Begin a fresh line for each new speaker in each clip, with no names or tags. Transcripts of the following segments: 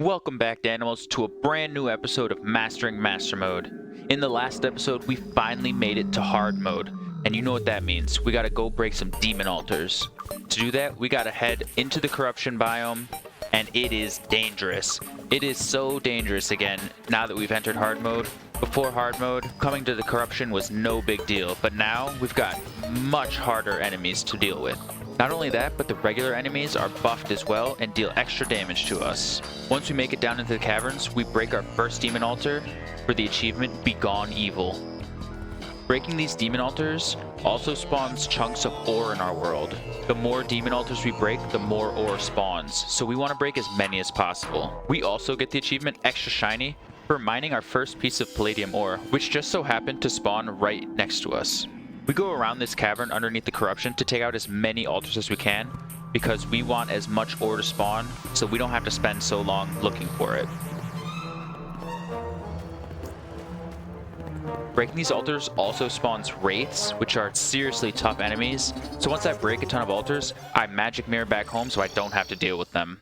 Welcome back, Danimals, to a brand new episode of Mastering Master Mode. In the last episode, we finally made it to hard mode, and you know what that means. We gotta go break some demon altars. To do that, we gotta head into the corruption biome, and it is dangerous. It is so dangerous again now that we've entered hard mode. Before hard mode, coming to the corruption was no big deal, but now we've got much harder enemies to deal with. Not only that, but the regular enemies are buffed as well and deal extra damage to us. Once we make it down into the caverns, we break our first demon altar for the achievement Begone Evil. Breaking these demon altars also spawns chunks of ore in our world. The more demon altars we break, the more ore spawns, so we want to break as many as possible. We also get the achievement Extra Shiny for mining our first piece of palladium ore, which just so happened to spawn right next to us. We go around this cavern underneath the corruption to take out as many altars as we can, because we want as much ore to spawn so we don't have to spend so long looking for it. Breaking these altars also spawns wraiths, which are seriously tough enemies, so once I break a ton of altars, I magic mirror back home so I don't have to deal with them.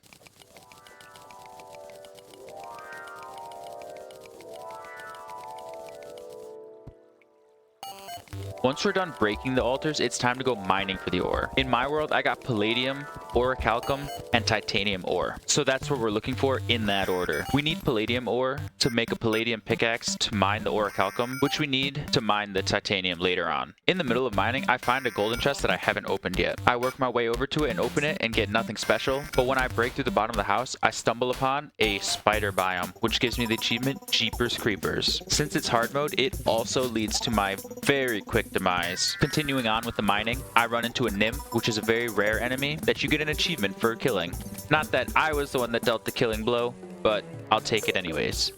Once we're done breaking the altars, it's time to go mining for the ore. In my world, I got palladium, orichalcum, and titanium ore. So that's what we're looking for in that order. We need palladium ore to make a palladium pickaxe to mine the orichalcum, which we need to mine the titanium later on. In the middle of mining, I find a golden chest that I haven't opened yet. I work my way over to it and open it and get nothing special, but when I break through the bottom of the house, I stumble upon a spider biome, which gives me the achievement Jeepers Creepers. Since it's hard mode, it also leads to my very quick demise. Continuing on with the mining, I run into a nymph, which is a very rare enemy that you get an achievement for killing. Not that I was the one that dealt the killing blow, but I'll take it anyways.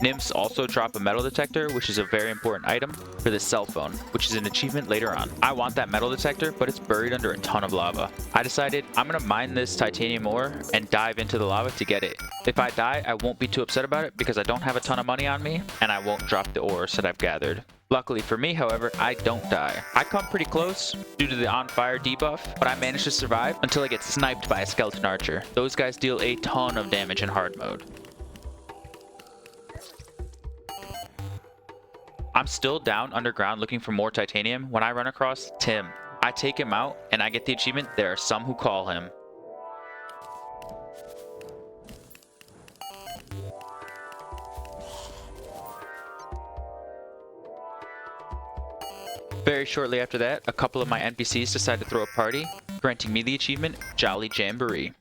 Nymphs also drop a metal detector, which is a very important item for this cell phone, which is an achievement later on. I want that metal detector, but it's buried under a ton of lava. I decided I'm gonna mine this titanium ore and dive into the lava to get it. If I die, I won't be too upset about it because I don't have a ton of money on me, and I won't drop the ores that I've gathered. Luckily for me, however, I don't die. I come pretty close due to the on fire debuff, but I manage to survive until I get sniped by a skeleton archer. Those guys deal a ton of damage in hard mode. I'm still down underground looking for more titanium when I run across Tim. I take him out and I get the achievement There Are Some Who Call Him. Very shortly after that, a couple of my NPCs decide to throw a party, granting me the achievement Jolly Jamboree.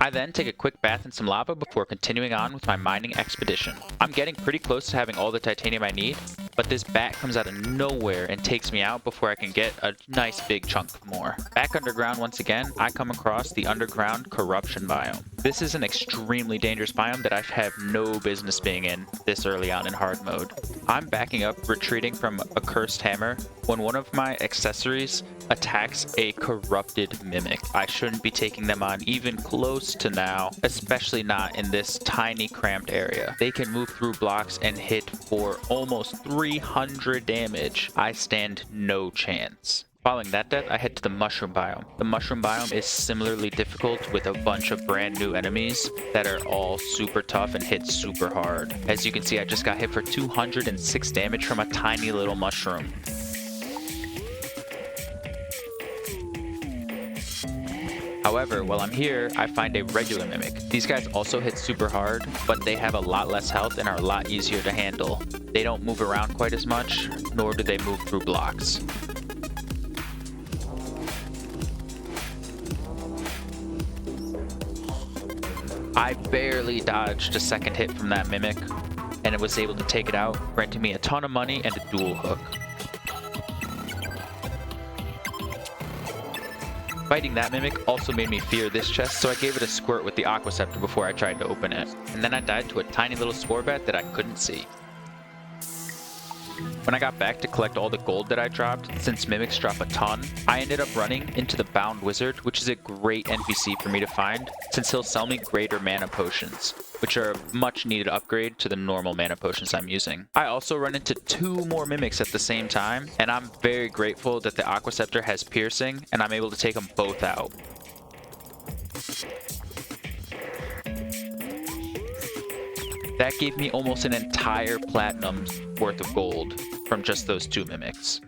I then take a quick bath in some lava before continuing on with my mining expedition. I'm getting pretty close to having all the titanium I need, but this bat comes out of nowhere and takes me out before I can get a nice big chunk more. Back underground once again, I come across the underground corruption biome. This is an extremely dangerous biome that I have no business being in this early on in hard mode. I'm backing up, retreating from a cursed hammer, when one of my accessories attacks a corrupted mimic. I shouldn't be taking them on even close to now, especially not in this tiny cramped area. They can move through blocks and hit for almost 300 damage. I stand no chance. Following that death, I head to the mushroom biome. The mushroom biome is similarly difficult with a bunch of brand new enemies that are all super tough and hit super hard. As you can see, I just got hit for 206 damage from a tiny little mushroom. However, while I'm here, I find a regular mimic. These guys also hit super hard, but they have a lot less health and are a lot easier to handle. They don't move around quite as much, nor do they move through blocks. I barely dodged a second hit from that mimic, and it was able to take it out, granting me a ton of money and a dual hook. Fighting that mimic also made me fear this chest, so I gave it a squirt with the aqua scepter before I tried to open it. And then I died to a tiny little spore bat that I couldn't see. When I got back to collect all the gold that I dropped, since mimics drop a ton, I ended up running into the Bound Wizard, which is a great NPC for me to find, since he'll sell me greater mana potions. which are a much needed upgrade to the normal mana potions I'm using. I also run into 2 more mimics at the same time, and I'm very grateful that the Aquaceptor has piercing and I'm able to take them both out. That gave me almost an entire platinum's worth of gold from just those 2 mimics.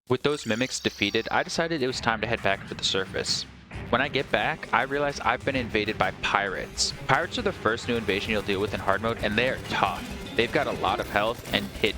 With those mimics defeated, I decided it was time to head back to the surface. When I get back, I realize I've been invaded by pirates. Pirates are the first new invasion you'll deal with in hard mode, and they are tough. They've got a lot of health and hit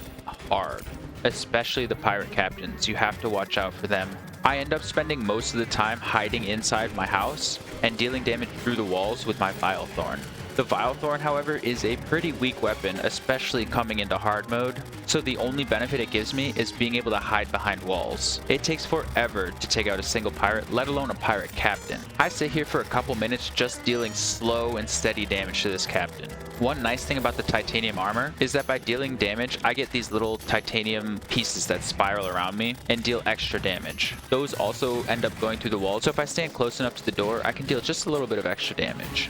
hard. Especially the pirate captains, you have to watch out for them. I end up spending most of the time hiding inside my house and dealing damage through the walls with my Vilethorn. The Vilethorn, however, is a pretty weak weapon, especially coming into hard mode, so the only benefit it gives me is being able to hide behind walls. It takes forever to take out a single pirate, let alone a pirate captain. I sit here for a couple minutes just dealing slow and steady damage to this captain. One nice thing about the titanium armor is that by dealing damage, I get these little titanium pieces that spiral around me and deal extra damage. Those also end up going through the wall, so if I stand close enough to the door, I can deal just a little bit of extra damage.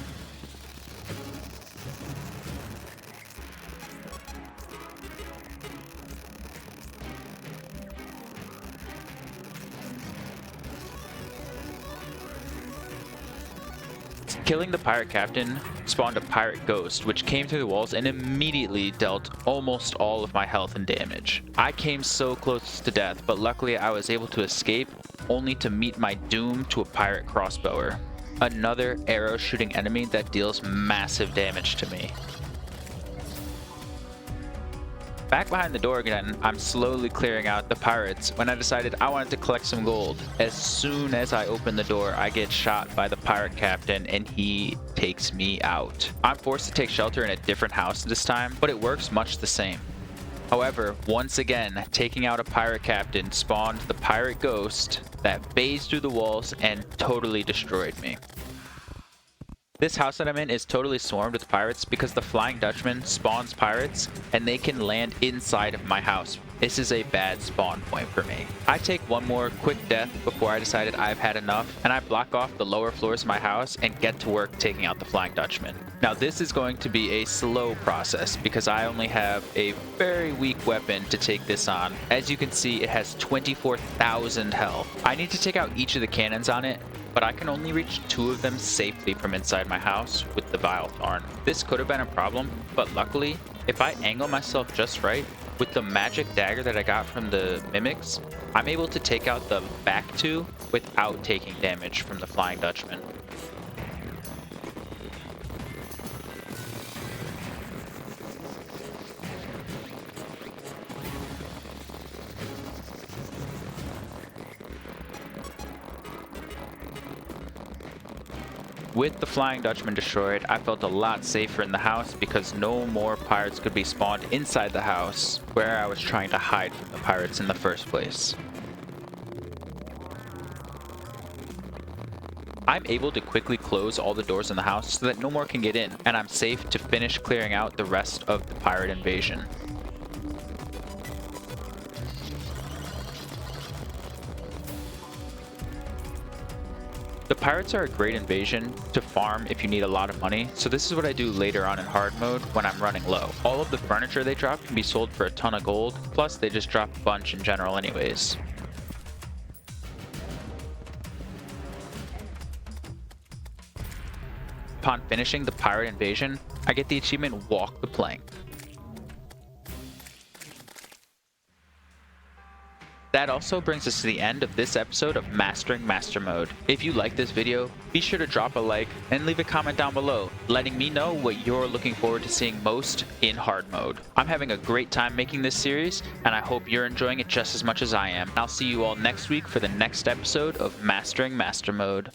Killing the pirate captain spawned a pirate ghost, which came through the walls and immediately dealt almost all of my health and damage. I came so close to death, but luckily I was able to escape, only to meet my doom to a pirate crossbower. Another arrow shooting enemy that deals massive damage to me. Back behind the door again, I'm slowly clearing out the pirates when I decided I wanted to collect some gold. As soon as I open the door, I get shot by the pirate captain and he takes me out. I'm forced to take shelter in a different house this time, but it works much the same. However, once again, taking out a pirate captain spawned the pirate ghost that phased through the walls and totally destroyed me. This house that I'm in is totally swarmed with pirates because the Flying Dutchman spawns pirates and they can land inside of my house. This is a bad spawn point for me. I take one more quick death before I decided I've had enough, and I block off the lower floors of my house and get to work taking out the Flying Dutchman. Now this is going to be a slow process because I only have a very weak weapon to take this on. As you can see, it has 24,000 health. I need to take out each of the cannons on it, but I can only reach 2 of them safely from inside my house with the Vilethorn. This could have been a problem, but luckily, if I angle myself just right, with the magic dagger that I got from the mimics, I'm able to take out the back 2 without taking damage from the Flying Dutchman. With the Flying Dutchman destroyed, I felt a lot safer in the house because no more pirates could be spawned inside the house where I was trying to hide from the pirates in the first place. I'm able to quickly close all the doors in the house so that no more can get in, and I'm safe to finish clearing out the rest of the pirate invasion. The pirates are a great invasion to farm if you need a lot of money, so this is what I do later on in hard mode when I'm running low. All of the furniture they drop can be sold for a ton of gold, plus they just drop a bunch in general anyways. Upon finishing the pirate invasion, I get the achievement Walk the Plank. That also brings us to the end of this episode of Mastering Master Mode. If you like this video, be sure to drop a like and leave a comment down below, letting me know what you're looking forward to seeing most in hard mode. I'm having a great time making this series, and I hope you're enjoying it just as much as I am. I'll see you all next week for the next episode of Mastering Master Mode.